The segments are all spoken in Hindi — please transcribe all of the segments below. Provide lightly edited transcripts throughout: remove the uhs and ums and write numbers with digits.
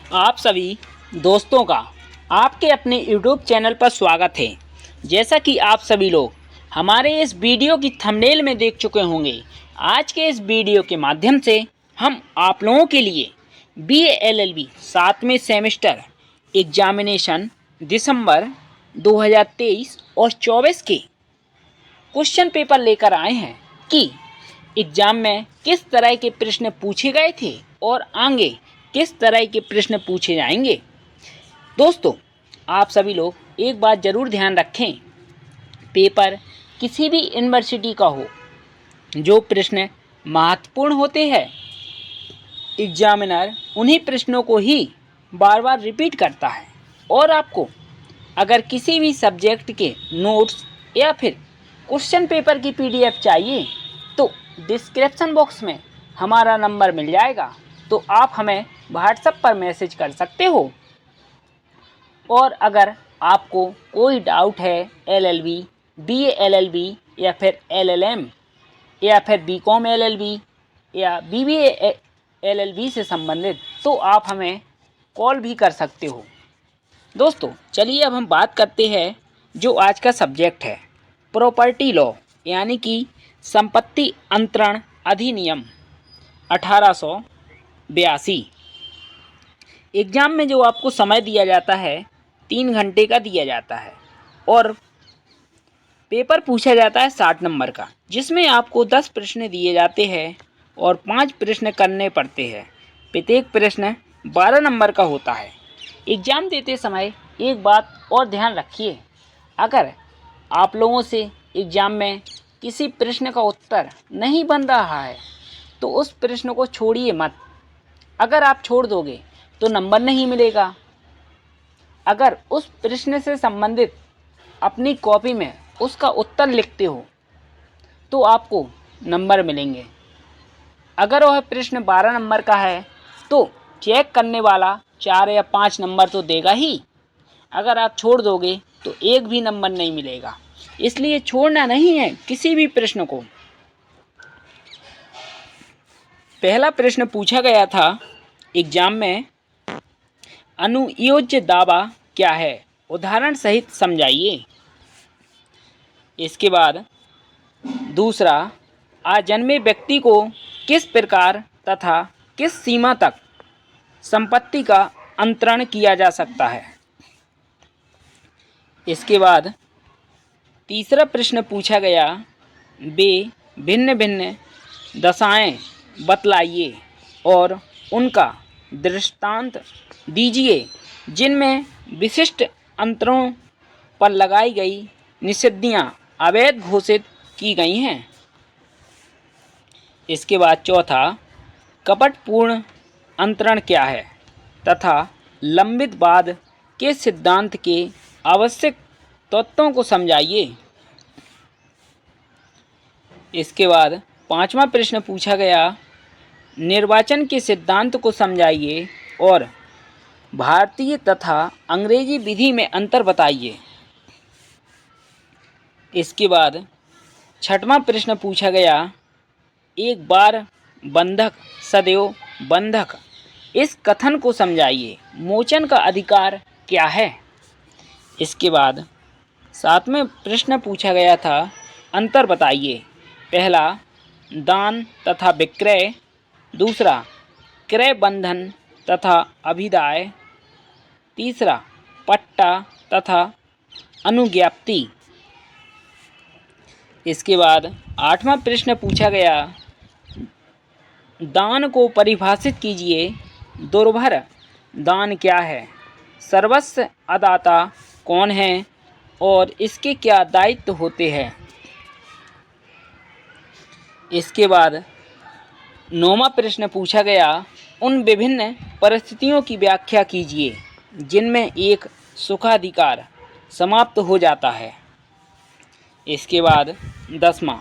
आप सभी दोस्तों का आपके अपने YouTube चैनल पर स्वागत है। जैसा कि आप सभी लोग हमारे इस वीडियो की थंबनेल में देख चुके होंगे, आज के इस वीडियो के माध्यम से हम आप लोगों के लिए BA LLB 7वें सेमेस्टर एग्जामिनेशन दिसंबर 2023 और 24 के क्वेश्चन पेपर लेकर आए हैं कि एग्जाम में किस तरह के प्रश्न पूछे गए थे और आगे किस तरह के प्रश्न पूछे जाएंगे। दोस्तों, आप सभी लोग एक बात ज़रूर ध्यान रखें, पेपर किसी भी यूनिवर्सिटी का हो, जो प्रश्न महत्वपूर्ण होते हैं एग्जामिनर उन्हीं प्रश्नों को ही बार बार रिपीट करता है। और आपको अगर किसी भी सब्जेक्ट के नोट्स या फिर क्वेश्चन पेपर की PDF चाहिए तो डिस्क्रिप्शन बॉक्स में हमारा नंबर मिल जाएगा, तो आप हमें व्हाट्सएप पर मैसेज कर सकते हो। और अगर आपको कोई डाउट है LLB, BA LLB या फिर LLM या फिर BCom LLB या BBA LLB से संबंधित, तो आप हमें कॉल भी कर सकते हो। दोस्तों, चलिए अब हम बात करते हैं जो आज का सब्जेक्ट है, प्रॉपर्टी लॉ, यानी कि संपत्ति अंतरण अधिनियम 1882। एग्ज़ाम में जो आपको समय दिया जाता है 3 घंटे का दिया जाता है और पेपर पूछा जाता है 60 नंबर का, जिसमें आपको 10 प्रश्न दिए जाते हैं और 5 प्रश्न करने पड़ते हैं। प्रत्येक प्रश्न 12 नंबर का होता है। एग्ज़ाम देते समय एक बात और ध्यान रखिए, अगर आप लोगों से एग्ज़ाम में किसी प्रश्न का उत्तर नहीं बन रहा है तो उस प्रश्न को छोड़िए मत। अगर आप छोड़ दोगे तो नंबर नहीं मिलेगा। अगर उस प्रश्न से संबंधित अपनी कॉपी में उसका उत्तर लिखते हो तो आपको नंबर मिलेंगे। अगर वह प्रश्न 12 नंबर का है तो चेक करने वाला 4 या 5 नंबर तो देगा ही। अगर आप छोड़ दोगे तो एक भी नंबर नहीं मिलेगा, इसलिए छोड़ना नहीं है किसी भी प्रश्न को। पहला प्रश्न पूछा गया था एग्जाम में, अनुयोज्य दावा क्या है, उदाहरण सहित समझाइए। इसके बाद दूसरा, अजन्मे व्यक्ति को किस प्रकार तथा किस सीमा तक संपत्ति का अंतरण किया जा सकता है। इसके बाद तीसरा प्रश्न पूछा गया, वे भिन्न भिन्न दशाएं बतलाइए और उनका दृष्टांत दीजिए जिनमें विशिष्ट अंतरों पर लगाई गई निषिद्धियां अवैध घोषित की गई हैं। इसके बाद चौथा, कपटपूर्ण अंतरण क्या है तथा लंबित बाद के सिद्धांत के आवश्यक तत्वों को समझाइए। इसके बाद पांचवा प्रश्न पूछा गया, निर्वाचन के सिद्धांत को समझाइए और भारतीय तथा अंग्रेजी विधि में अंतर बताइए। इसके बाद छठवां प्रश्न पूछा गया, एक बार बंधक सदैव बंधक, इस कथन को समझाइए, मोचन का अधिकार क्या है। इसके बाद सातवें प्रश्न पूछा गया था, अंतर बताइए। पहला, दान तथा विक्रय, दूसरा क्रय बंधन तथा अभिदाय, तीसरा पट्टा तथा अनुज्ञप्ति। इसके बाद आठवां प्रश्न पूछा गया, दान को परिभाषित कीजिए, दुर्भर दान क्या है, सर्वस्व अदाता कौन है और इसके क्या दायित्व होते हैं। इसके बाद नौवां प्रश्न पूछा गया, उन विभिन्न परिस्थितियों की व्याख्या कीजिए जिनमें एक सुखाधिकार समाप्त हो जाता है। इसके बाद 10वां,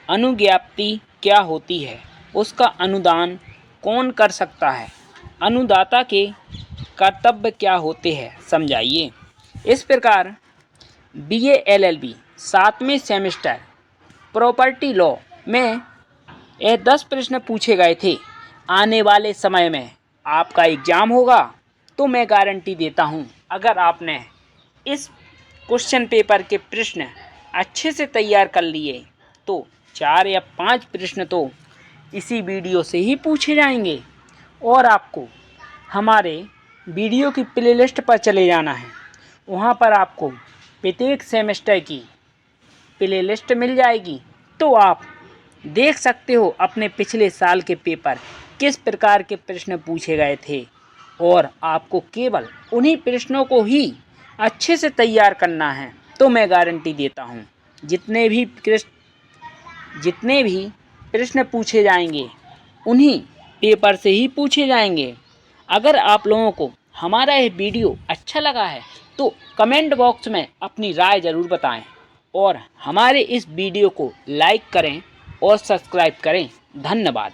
अनुज्ञप्ति क्या होती है, उसका अनुदान कौन कर सकता है, अनुदाता के कर्तव्य क्या होते हैं, समझाइए। इस प्रकार BA LLB 7वें सेमेस्टर प्रॉपर्टी लॉ में यह 10 प्रश्न पूछे गए थे। आने वाले समय में आपका एग्ज़ाम होगा तो मैं गारंटी देता हूँ अगर आपने इस क्वेश्चन पेपर के प्रश्न अच्छे से तैयार कर लिए तो 4 या 5 प्रश्न तो इसी वीडियो से ही पूछे जाएंगे। और आपको हमारे वीडियो की प्लेलिस्ट पर चले जाना है, वहाँ पर आपको प्रत्येक सेमेस्टर की प्लेलिस्ट मिल जाएगी। तो आप देख सकते हो अपने पिछले साल के पेपर किस प्रकार के प्रश्न पूछे गए थे और आपको केवल उन्हीं प्रश्नों को ही अच्छे से तैयार करना है। तो मैं गारंटी देता हूँ जितने भी प्रश्न पूछे जाएंगे उन्हीं पेपर से ही पूछे जाएंगे। अगर आप लोगों को हमारा यह वीडियो अच्छा लगा है तो कमेंट बॉक्स में अपनी राय ज़रूर बताएं और हमारे इस वीडियो को लाइक करें और सब्सक्राइब करें। धन्यवाद।